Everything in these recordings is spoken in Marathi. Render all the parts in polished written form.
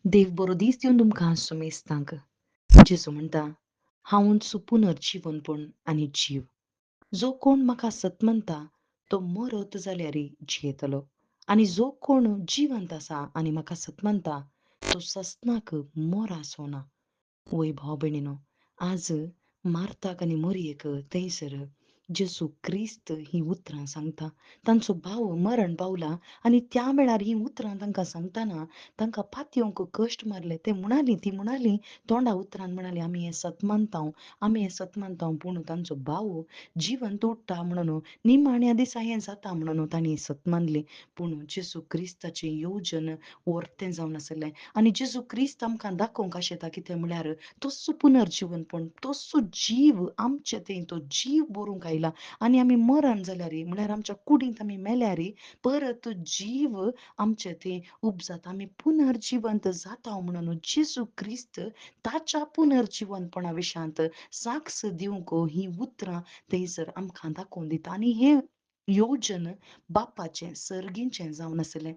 देव बरो दीस दिवन तुमकां सुमेस्तांक. जेजू म्हणटा, हांवूच पुनर्जीवनपण आनी जीव. जो कोण म्हाका सत म्हणटा, तो मरत जाल्यारय जियेतलो. आनी जो कोण जिवंत आसा आनी म्हाका सत म्हणटा, तो ससनाक मोरासो ना. वय भाव भयणीनो, आज मार्थाक आनी मरियेक थंयसर जेजू क्रिस्त ही उतरां सांगता. तांचो भाव मरण पावला आनी त्या वेळार ही उतरां तांकां सांगतना तांकां पातयेवंक कश्ट मारले. ती म्हणाली तोंडा उतरान म्हणाली, "आमी हें सत मानतांव, आमी हें सत मानतांव." पूण तांचो भाव जिवंत उठ्ठा म्हणून निमाण्या दिसा हें जाता म्हणून तांणी सत मानली. पूण जेजू क्रिस्ताचें येवजन वर्तें जावन आसलें आनी जेजू क्रिस्त आमकां दाखोवंक आशेता कितें म्हळ्यार तोच पुनर्जीवनपण, तोच जीव आमचे थंय तो जीव भरूंक आयला आनी आमी मरण जाल्यार म्हळ्यार आमच्या कुडींत आमी मेल्यार परत जीव आमचे थंय उपजाता. आमी पुनर्जिवंत जाता म्हणून जेजू क्रिस्त ताच्या पुनर्जीवनपणा विशयांत साक्ष दिवंक ही उतरां थंयसर आमकां दाखोवन दिता आनी हें येवजन बापाचें सर्गीचें जावन आसलें.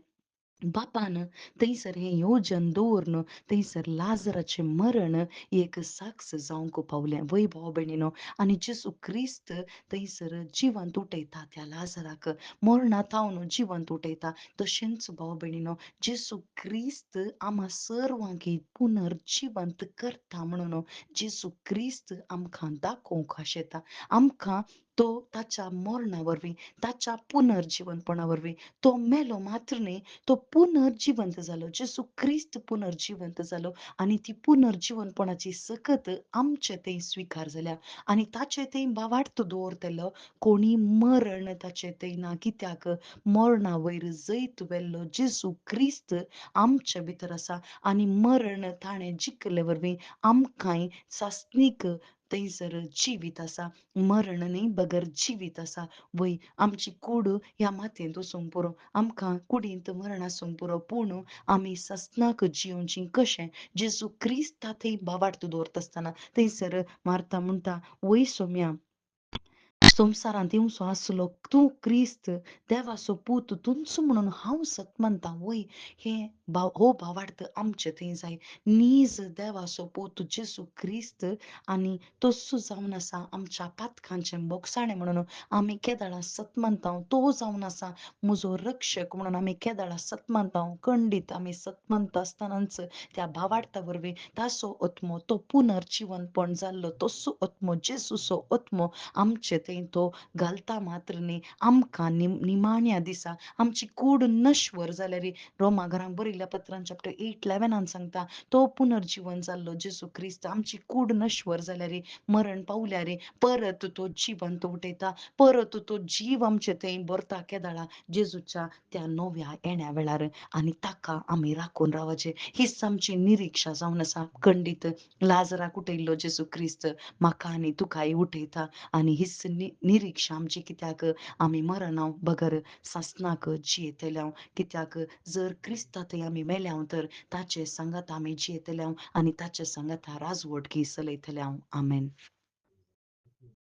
बापान थंयसर हें येवजन दवरून थंयसर लाजराचें मरण एक साक्ष जावंक पावलें. वय भाव भयणीनो, आनी जेजू क्रिस्त थंयसर जिवंत उठयता त्या लाजराक, मरणांतावन जिवंत उठयता. तशेंच भाव भयणीनो, जेजू क्रिस्त आम्हा सर्वांक पुनर्जिवंत करता म्हणून जेजू क्रिस्त आमकां दाखोवंक आशेता. आमकां तो ताच्या मरणा वरवीं, ताच्या पुनर्जिवनपणा वरवीं, तो मेलो मात्र न्ही, तो पुनर्जिवंत जालो. जेजू क्रिस्त पुनर्जिवंत जालो आनी ती पुनर्जिवनपणाची सकत आमचे थंय स्विकार जाल्या आनी ताचे थंय बावार्थ दवरतलो कोणी मरण ताचे थंय ना. कित्याक मरणा वयर जैत वेल्लो जेजू क्रिस्त आमचे भितर आसा आनी मरण ताणें जिखले वरवीं आमकांय सासणीक थंयसर जिवीत आसा. मरण न्ही बगर जिवीत आसा. वय आमची कूड ह्या मातयेंत वचूंक पुरो, आमकां कुडींत मरण आसूंक पुरो, पूण आमी ससनाक जियोंची कशें जेजू क्रिस्ता थंय बावार्थ दवरता आसतना थंयसर मार्था म्हणटा, "वय सोम्या, संवसारांत येवचो आसलो तूं क्रिस्त देवाचो पूत तुमचो म्हणून हांव सत मानतां." वय हो भावार्थ आमचे थंय जाय. नीज देवाचो पूत जेजू क्रिस्त आनी तस्सो जावन आसा आमच्या पातकांचें बोगसाणें म्हणून आमी केदाळां सत मानतांव. तो जावन आसा म्हजो रक्षक म्हणून आमी केदाळां सत मानतांव. खंडीत आमी सत मानता आसतनाच त्या भावार्था वरवीं ताचो आत्मो तो पुनर्जिवनपण जाल्लो तस्सो आत्मो जेजूचो आत्मो आमचे थंय तो घालता मात्र न्ही, आमकां निमाण्या दिसा आमची कूड नश्वर जाल्यार रोमा घरांक बरयल्ल्या पत्रान चॅप्टर 8:11 सांगता, तो पुनर्जीवन जाल्लो जेजू क्रिस्त आमची कूड नश्वर जाल्यार मरण पावल्यार परत तो जिवंत उठयता, परत तो जीव आमचे थंय भरता केदाळा जेजूच्या त्या नव्या येण्या वेळार आनी ताका आमी राखून रावचे हीच आमची निरीक्षा जावन आसा. खंडीत लाजराक उठयल्लो जेजू क्रिस्त म्हाका आनी तुकाय उठयता आनी हीच निरीक्षा आमची. कित्याक आमी मरणांव बगर सासनाक जियेतल्यांव. कित्याक जर क्रिस्ता थंय आमी मेल्यांव तर ताचे सांगात आमी जियेतल्यांव आनी ताचे सांगात राजवटकी चलयतल्यांव. आमेन.